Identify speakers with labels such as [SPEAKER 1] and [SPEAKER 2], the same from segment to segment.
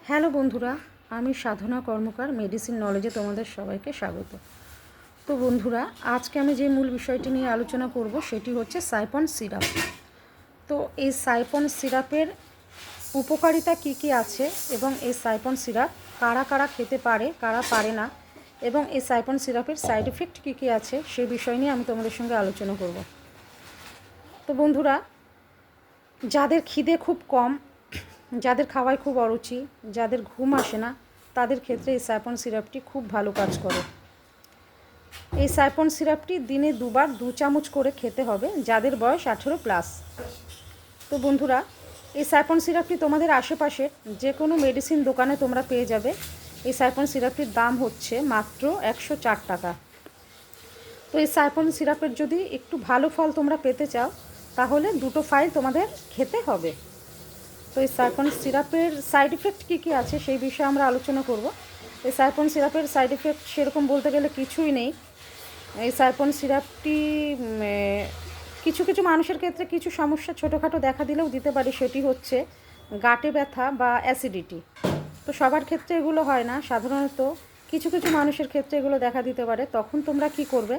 [SPEAKER 1] Hello বন্ধুরা, আমি সাধনা কর্মকার medicine নলেজে তোমাদের সবাইকে স্বাগত। তো বন্ধুরা, আজকে আমি যে মূল বিষয়টি নিয়ে আলোচনা করব সেটি হচ্ছে সাইপন সিরাপ। তো এই সাইপন সিরাপের উপকারিতা কি কি আছে এবং এই সাইপন সিরাপ কারা কারা খেতে পারে, কারা পারে না, এবং এই সাইপন সিরাপের সাইড এফেক্ট কী কী আছে সেই বিষয় নিয়ে আমি তোমাদের সঙ্গে আলোচনা করব। তো বন্ধুরা, যাদের খিদে খুব কম, যাদের খাওয়ায় খুব অরুচি, যাদের ঘুম আসে না, তাদের ক্ষেত্রে এই সাইপন সিরাপটি খুব ভালো কাজ করে। এই সাইপন সিরাপটি দিনে 2 চামচ করে খেতে হবে যাদের বয়স 18+। তো বন্ধুরা, এই সাইপন সিরাপটি তোমাদের আশেপাশে যে কোনো মেডিসিন দোকানে তোমরা পেয়ে যাবে। এই সাইপন সিরাপটির দাম হচ্ছে মাত্র 104 টাকা। তো এই সাইপন সিরাপের যদি একটু ভালো ফল তোমরা পেতে চাও তাহলে 2 ফাইল তোমাদের খেতে হবে। তো এই সাইপন সিরাপের সাইড এফেক্ট কী কী আছে সেই বিষয়ে আমরা আলোচনা করব। এই সাইপন সিরাপের সাইড এফেক্ট সেরকম বলতে গেলে কিছুই নেই। এই সাইপন সিরাপটি কিছু কিছু মানুষের ক্ষেত্রে কিছু সমস্যা ছোটোখাটো দেখা দিলেও দিতে পারে, সেটি হচ্ছে গাঁটে ব্যথা বা অ্যাসিডিটি। তো সবার ক্ষেত্রে এগুলো হয় না, সাধারণত কিছু কিছু মানুষের ক্ষেত্রে এগুলো দেখা দিতে পারে। তখন তোমরা কি করবে,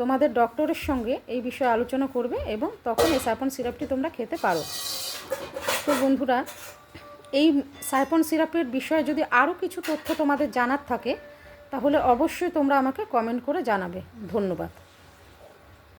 [SPEAKER 1] তোমাদের ডক্টরের সঙ্গে এই বিষয়ে আলোচনা করবে এবং তখন এই সাইপন সিরাপটি তোমরা খেতে পারো। তো বন্ধুরা, এই সাইপন সিরাপের বিষয়ে যদি আরও কিছু তথ্য তোমাদের জানার থাকে তাহলে অবশ্যই তোমরা আমাকে কমেন্ট করে জানাবে। ধন্যবাদ।